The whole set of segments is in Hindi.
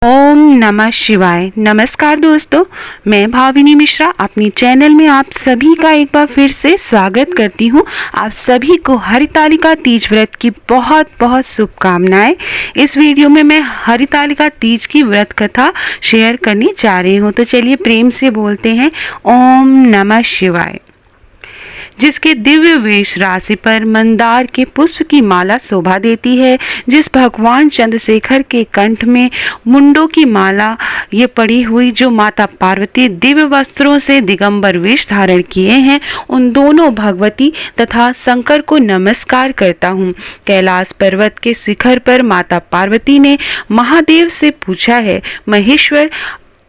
ओम नमः शिवाय। नमस्कार दोस्तों, मैं भाविनी मिश्रा अपनी चैनल में आप सभी का एक बार फिर से स्वागत करती हूँ। आप सभी को हरितालिका तीज व्रत की बहुत बहुत शुभकामनाएं। इस वीडियो में मैं हरितालिका तीज की व्रत कथा शेयर करने जा रही हूँ, तो चलिए प्रेम से बोलते हैं ओम नमः शिवाय। जिसके दिव्य वेश राशि पर मंदार के पुष्प की माला शोभा देती है, जिस भगवान चंद्रशेखर के कंठ में मुंडों की माला ये पड़ी हुई, जो माता पार्वती दिव्य वस्त्रों से दिगंबर वेश धारण किए हैं, उन दोनों भगवती तथा शंकर को नमस्कार करता हूँ। कैलाश पर्वत के शिखर पर माता पार्वती ने महादेव से पूछा है, महेश्वर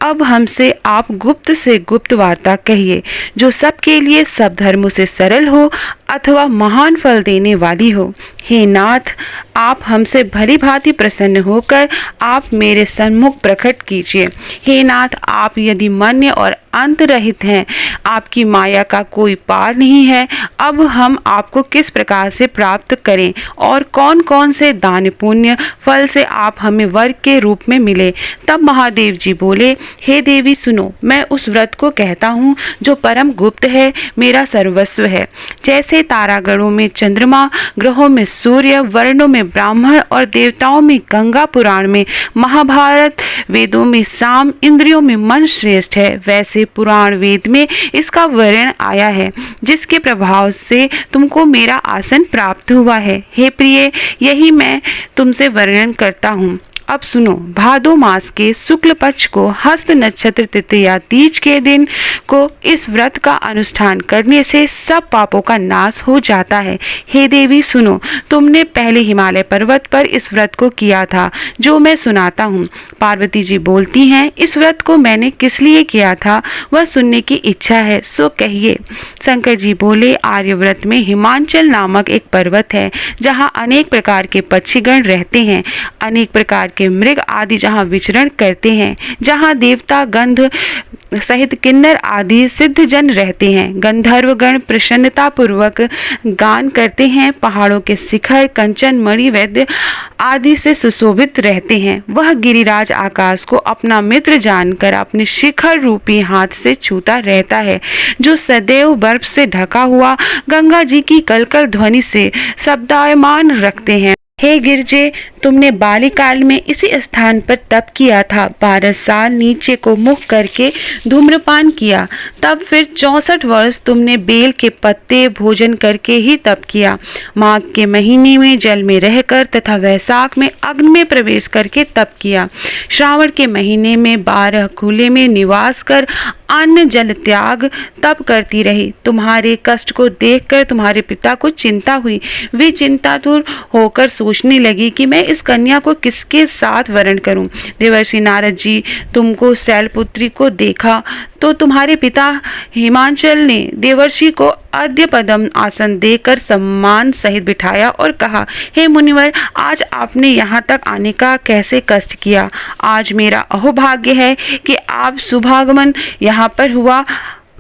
अब हमसे आप गुप्त से गुप्त वार्ता कहिए, जो सबके लिए सब धर्मों से सरल हो अथवा महान फल देने वाली हो। हे नाथ, आप हमसे भली भांति प्रसन्न होकर आप मेरे सन्मुख प्रकट कीजिए। हे नाथ, आप यदि मन्य और अंत रहित हैं, आपकी माया का कोई पार नहीं है, अब हम आपको किस प्रकार से प्राप्त करें और कौन कौन से दान पुण्य फल से आप हमें वर के रूप में मिले। तब महादेव जी बोले, हे देवी सुनो, मैं उस व्रत को कहता हूँ जो परम गुप्त है, मेरा सर्वस्व है। जैसे तारागणों में चंद्रमा, ग्रहों में सूर्य, वर्णों में ब्राह्मण और देवताओं में गंगा, पुराण में महाभारत, वेदों में साम, इंद्रियों में मन श्रेष्ठ है, वैसे पुराण वेद में इसका वर्णन आया है, जिसके प्रभाव से तुमको मेरा आसन प्राप्त हुआ है। हे प्रिय, यही मैं तुमसे वर्णन करता हूँ। अब सुनो, भादो मास के शुक्ल पक्ष को हस्त नक्षत्र तृतीया तीज के दिन को इस व्रत का अनुष्ठान करने से सब पापों का नाश हो जाता है। हे देवी सुनो, तुमने पहले हिमालय पर्वत पर इस व्रत को किया था, जो मैं सुनाता हूँ। पार्वती जी बोलती हैं, इस व्रत को मैंने किस लिए किया था वह सुनने की इच्छा है, सो कहिए। शंकर जी बोले, आर्यव्रत में हिमांचल नामक एक पर्वत है, जहाँ अनेक प्रकार के पक्षीगण रहते हैं, अनेक प्रकार के मृग आदि जहाँ विचरण करते हैं, जहाँ देवता गंध सहित किन्नर आदि सिद्ध जन रहते हैं, गंधर्व गण प्रसन्नता पूर्वक गान करते हैं, पहाड़ों के शिखर कंचन मणि वैद्य आदि से सुशोभित रहते हैं। वह गिरिराज आकाश को अपना मित्र जानकर अपने शिखर रूपी हाथ से छूता रहता है, जो सदैव बर्फ से ढका हुआ गंगा जी की कलकल ध्वनि से शब्दायमान रखते हैं। हे गिरजे, तुमने बाल्यकाल में इसी स्थान पर तप किया था। 12 साल नीचे को मुख करके धूम्रपान किया, तब फिर 64 वर्ष तुमने बेल के पत्ते भोजन करके ही तप किया। माघ के महीने में जल में रहकर तथा वैशाख में अग्नि में प्रवेश करके तप किया। श्रावण के महीने में 12 खुले में निवास कर अन्न जल त्याग तप करती रही। तुम्हारे कष्ट को देखकर तुम्हारे पिता को चिंता हुई। वे चिंतातुर होकर सोचने लगी कि मैं इस कन्या को किसके साथ वरण करूं। देवर्षि नारद जी तुमको शैलपुत्री को देखा तो तुम्हारे पिता हिमांचल ने देवर्षि को आद्य पदम आसन देकर सम्मान सहित बिठाया और कहा, हे मुनिवर, आज आपने यहाँ तक आने का कैसे कष्ट किया। आज मेरा अहोभाग्य है कि आप शुभागमन यहाँ पर हुआ,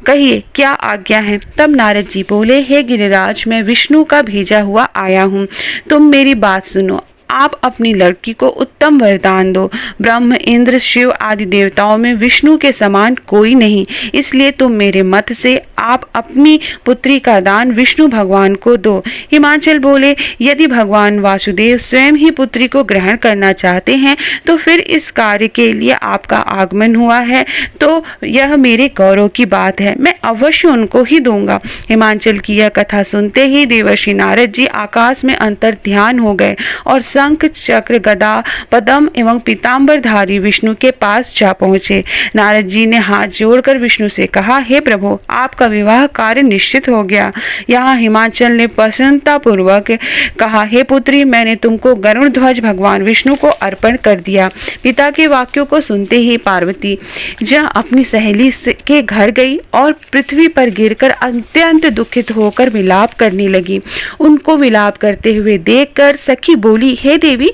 कहिए क्या आज्ञा है। तब नारद जी बोले, हे गिरिराज, मैं विष्णु का भेजा हुआ आया हूँ, तुम मेरी बात सुनो। आप अपनी लड़की को उत्तम वरदान दो। ब्रह्म इंद्र शिव आदि देवताओं में विष्णु के समान कोई नहीं, इसलिए तुम मेरे मत से आप अपनी पुत्री का दान विष्णु भगवान को दो। हिमांचल बोले, यदि भगवान वासुदेव स्वयं ही पुत्री को ग्रहण करना चाहते हैं तो फिर इस कार्य के लिए आपका आगमन हुआ है, तो यह मेरे गौरव की बात है, मैं अवश्य उनको ही दूंगा। हिमांचल की यह कथा सुनते ही देवर्षि नारद जी आकाश में अंतर ध्यान हो गए और शंख चक्र गदा पद्म एवं पीतांबरधारी विष्णु के पास जा पहुंचे। नारद जी ने हाथ जोड़कर विष्णु से कहा, हे प्रभु, आपका विवाह कार्य निश्चित हो गया। यहाँ हिमांचल ने प्रसन्नता पूर्वक कहा, हे पुत्री, मैंने तुमको गरुड़ ध्वज भगवान विष्णु को अर्पण कर दिया। पिता के वाक्यों को सुनते ही पार्वती जहाँ अपनी सहेली के घर गई और पृथ्वी पर गिरकर अत्यंत दुखित होकर विलाप करने लगी। उनको विलाप करते हुए देखकर सखी बोली, हे देवी,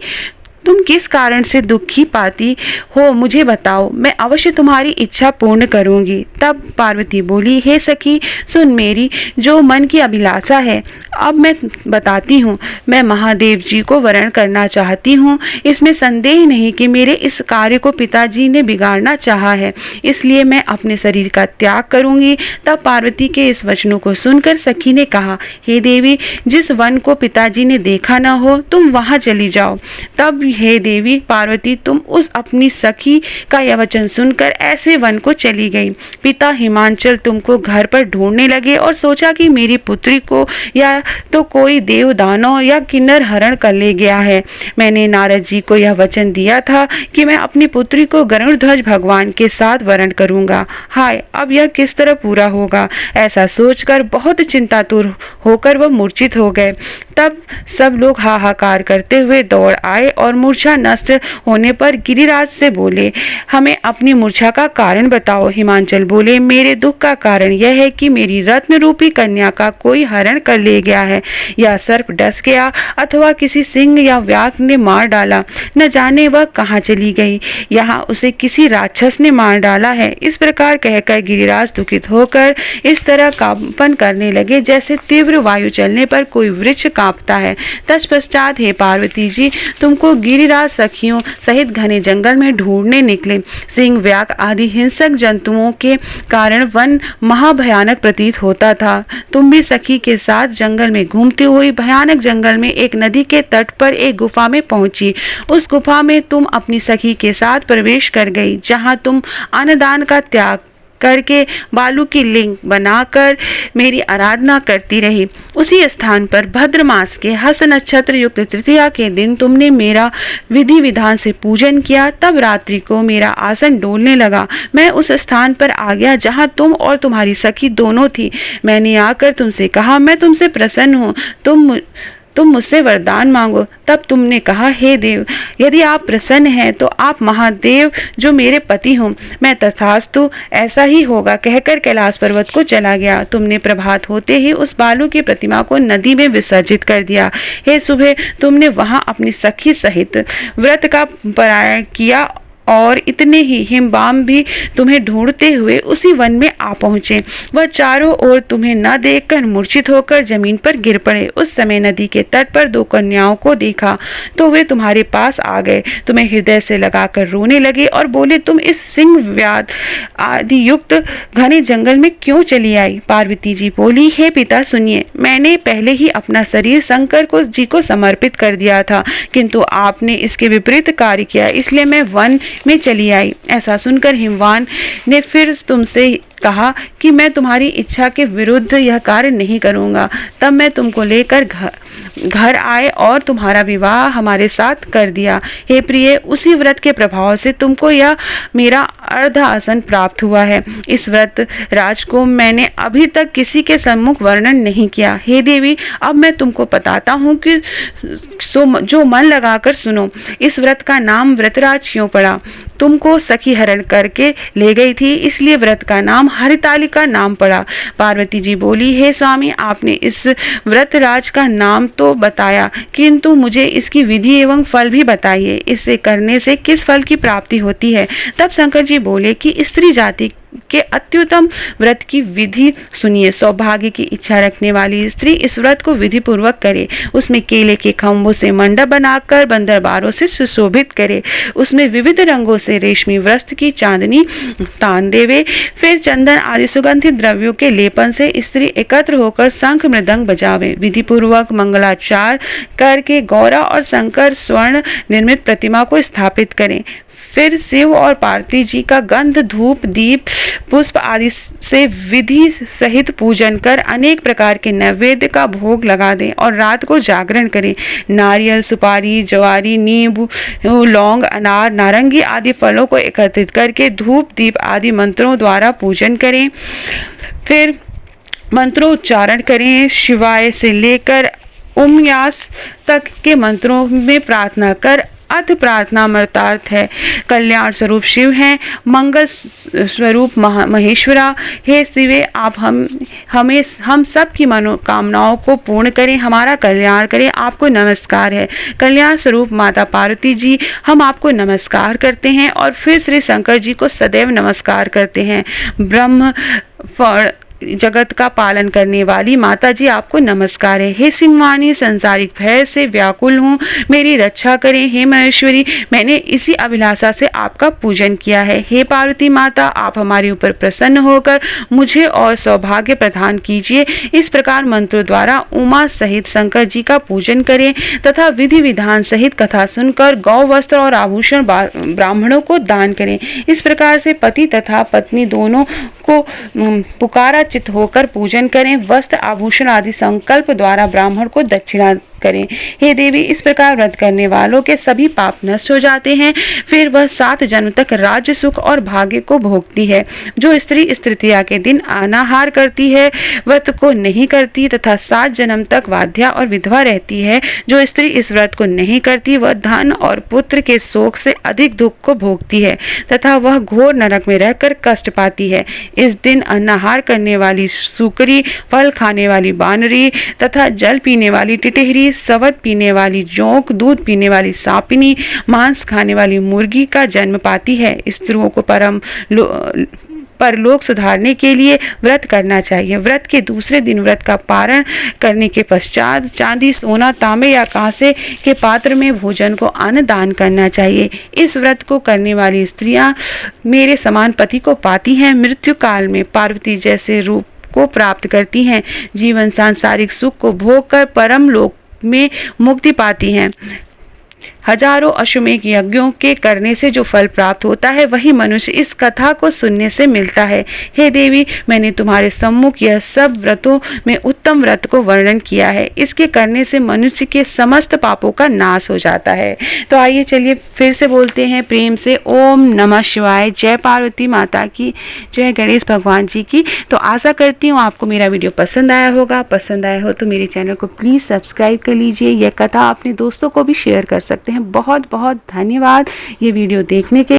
तुम किस कारण से दुखी पाती हो, मुझे बताओ, मैं अवश्य तुम्हारी इच्छा पूर्ण करूंगी। तब पार्वती बोली, हे सखी, सुन मेरी जो मन की अभिलाषा है, अब मैं बताती हूँ, मैं महादेव जी को वरण करना चाहती हूँ। इसमें संदेह नहीं कि मेरे इस कार्य को पिताजी ने बिगाड़ना चाहा है, इसलिए मैं अपने शरीर का त्याग करूंगी। तब पार्वती के इस वचनों को सुनकर सखी ने कहा, हे देवी, जिस वन को पिताजी ने देखा न हो तुम वहां चली जाओ। तब हे देवी पार्वती, तुम उस अपनी सखी का यह वचन सुनकर ऐसे वन को चली गई। पिता हिमांचल तुमको घर पर ढूंढने लगे और सोचा कि मेरी पुत्री को या तो कोई देव दानव या किन्नर हरण कर ले गया है। मैंने नारद जी को यह वचन दिया था कि मैं अपनी पुत्री को गरुड़ध्वज भगवान के साथ वरण करूंगा। हाय, अब यह किस तरह पूरा होगा? ऐसा सोचकर बहुत चिंतातुर होकर वह मूर्छित हो गए। तब सब लोग हाहाकार करते हुए दौड़ आए और मूर्छा नष्ट होने पर गिरिराज से बोले, हमें अपनी मूर्छा का कारण बताओ। हिमांचल बोले, मेरे दुख का कारण यह है कि मेरी रत्न रूपी कन्या का कोई हरण कर ले गया है, या सर्प डस गया अथवा किसी सिंह या व्याघ्र ने मार डाला। न जाने वह कहाँ चली गई, यहाँ उसे किसी राक्षस ने मार डाला है। इस प्रकार कहकर गिरिराज दुखित होकर इस तरह कंपन करने लगे जैसे तीव्र वायु चलने पर कोई वृक्ष कांपता है। तत्पश्चात हे पार्वती जी, तुमको गिरिराज सखियों सहित घने जंगल में ढूंढने निकले। सिंह, व्याघ्र आदि हिंसक जंतुओं के कारण वन महाभयानक प्रतीत होता था। तुम भी सखी के साथ जंगल में घूमती हुई भयानक जंगल में एक नदी के तट पर एक गुफा में पहुंची। उस गुफा में तुम अपनी सखी के साथ प्रवेश कर गई, जहां तुम अन्नदान का त्याग करके बालू की लिंग बनाकर मेरी आराधना करती रही। उसी स्थान पर भद्र मास के हस्त नक्षत्र युक्त तृतीया के दिन तुमने मेरा विधि विधान से पूजन किया। तब रात्रि को मेरा आसन डोलने लगा। मैं उस स्थान पर आ गया जहां तुम और तुम्हारी सखी दोनों थी। मैंने आकर तुमसे कहा, मैं तुमसे प्रसन्न हूँ, तुम मुझसे वरदान मांगो। तब तुमने कहा, हे देव, यदि आप प्रसन्न हैं तो आप महादेव जो मेरे पति हों। मैं तथास्तु, ऐसा ही होगा कहकर कैलाश पर्वत को चला गया। तुमने प्रभात होते ही उस बालू की प्रतिमा को नदी में विसर्जित कर दिया। हे सुबह, तुमने वहां अपनी सखी सहित व्रत का पारण किया और इतने ही हिमबाम भी तुम्हें ढूंढते हुए उसी वन में आ पहुंचे। वह चारों ओर तुम्हें न देखकर मूर्छित होकर जमीन पर गिर पड़े। उस समय नदी के तट पर दो कन्याओं को देखा तो वे तुम्हारे पास आ गए, तुम्हें हृदय से लगाकर रोने लगे और बोले, तुम इस सिंह व्याध आदि युक्त घने जंगल में क्यों चली आई? पार्वती जी बोली, हे पिता सुनिए, मैंने पहले ही अपना शरीर शंकर जी को समर्पित कर दिया था, किंतु आपने इसके विपरीत कार्य किया, इसलिए मैं वन में चली आई। ऐसा सुनकर हिमवान ने फिर तुमसे कहा कि मैं तुम्हारी इच्छा के विरुद्ध यह कार्य नहीं करूंगा। तब मैं तुमको लेकर घर आए और तुम्हारा विवाह हमारे साथ कर दिया। हे प्रिय, उसी व्रत के प्रभाव से तुमको यह मेरा अर्ध आसन प्राप्त हुआ है। इस व्रत राज को मैंने अभी तक किसी के सम्मुख वर्णन नहीं किया। हे देवी, अब मैं तुमको बताता हूँ कि जो मन लगाकर सुनो। इस व्रत का नाम व्रतराज क्यों पड़ा? तुमको सखी हरण करके ले गई थी, इसलिए व्रत का नाम हरितालिका नाम पड़ा। पार्वती जी बोली, हे स्वामी, आपने इस व्रतराज का नाम तो बताया, किंतु मुझे इसकी विधि एवं फल भी बताइए। इसे करने से किस फल की प्राप्ति होती है? तब शंकर जी बोले कि स्त्री जाति के अत्युत्तम व्रत की विधि सुनिए। सौभाग्य की इच्छा रखने वाली स्त्री इस व्रत को विधि पूर्वक करे। उसमें केले के खंभों से मंडप बनाकर बंदरबारों से सुशोभित करे। उसमें विविध रंगों से रेशमी वस्त्र की चांदनी तान देवे। फिर चंदन आदि सुगंधित द्रव्यों के लेपन से स्त्री एकत्र होकर शंख मृदंग बजावे। विधि पूर्वक मंगलाचार करके गौरा और शंकर स्वर्ण निर्मित प्रतिमा को स्थापित करें। फिर शिव और पार्वती जी का गंध, धूप, दीप, पुष्प आदि से विधि सहित पूजन कर अनेक प्रकार के नैवेद्य का भोग लगा दें और रात को जागरण करें। नारियल, सुपारी, जवारी, नींबू, लौंग, अनार, नारंगी आदि फलों को एकत्रित करके धूप, दीप आदि मंत्रों द्वारा पूजन करें। फिर मंत्रोच्चारण करें। शिवाय से लेकर ओम यास तक के मंत्रों में प्रार्थना कर अथ प्रार्थना मर्तार्थ है। कल्याण स्वरूप शिव हैं, मंगल स्वरूप महेश्वरा। हे शिवे, आप हम सब की मनोकामनाओं को पूर्ण करें, हमारा कल्याण करें, आपको नमस्कार है। कल्याण स्वरूप माता पार्वती जी, हम आपको नमस्कार करते हैं और फिर श्री शंकर जी को सदैव नमस्कार करते हैं। ब्रह्म जगत का पालन करने वाली माता जी आपको नमस्कार है। हे सिंहवाणी, संसारिक भय से व्याकुल हूँ, मेरी रक्षा करें। हे महेश्वरी, मैंने इसी अभिलाषा से आपका पूजन किया है। हे पार्वती माता, आप हमारे ऊपर प्रसन्न होकर मुझे और सौभाग्य प्रदान कीजिए। इस प्रकार मंत्रों द्वारा उमा सहित शंकर जी का पूजन करें तथा विधि विधान सहित कथा सुनकर गौ वस्त्र और आभूषण ब्राह्मणों को दान करें। इस प्रकार से पति तथा पत्नी दोनों को पुकारा चित होकर पूजन करें। वस्त्र आभूषण आदि संकल्प द्वारा ब्राह्मण को दक्षिणा करें। हे देवी, इस प्रकार व्रत करने वालों के सभी पाप नष्ट हो जाते हैं। फिर वह 7 जन्म तक राज्य सुख और भाग्य को भोगती है। जो स्त्री इस तृतीया के दिन अनाहार करती है, व्रत को नहीं करती तथा 7 जन्म तक वाध्या और विधवा रहती है, जो स्त्री इस व्रत को नहीं करती, वह धन और पुत्र के शोक से अधिक दुख को भोगती है तथा वह घोर नरक में रहकर कष्ट पाती है। इस दिन अनाहार करने वाली सुकरी, फल खाने वाली बानरी तथा जल पीने वाली टिटहरी, शबद पीने वाली जोंक, दूध पीने वाली सांपिनी, मांस खाने वाली मुर्गी का जन्म पाती है। स्त्रियों को परलोक सुधारने के लिए व्रत करना चाहिए। व्रत के दूसरे दिन व्रत का पारण करने के पश्चात चांदी, सोना, तांबे या कांसे के पात्र में भोजन को अन्न दान करना चाहिए। इस व्रत को करने वाली स्त्रियां मेरे समान पति को पाती हैं। मृत्यु काल में पार्वती जैसे रूप को प्राप्त करती हैं। जीवन सांसारिक सुख को भोग कर परम लोक में मुक्ति पाती हैं। हजारों अश्वमेध यज्ञों के करने से जो फल प्राप्त होता है, वही मनुष्य इस कथा को सुनने से मिलता है। हे देवी, मैंने तुम्हारे सम्मुख यह सब व्रतों में उत्तम व्रत को वर्णन किया है। इसके करने से मनुष्य के समस्त पापों का नाश हो जाता है। तो आइए चलिए फिर से बोलते हैं प्रेम से, ओम नमः शिवाय। जय पार्वती माता की, जय गणेश भगवान जी की। तो आशा करती हूँ आपको मेरा वीडियो पसंद आया होगा। पसंद आया हो तो मेरे चैनल को प्लीज़ सब्सक्राइब कर लीजिए। यह कथा अपने दोस्तों को भी शेयर कर सकते हैं। बहुत बहुत धन्यवाद ये वीडियो देखने के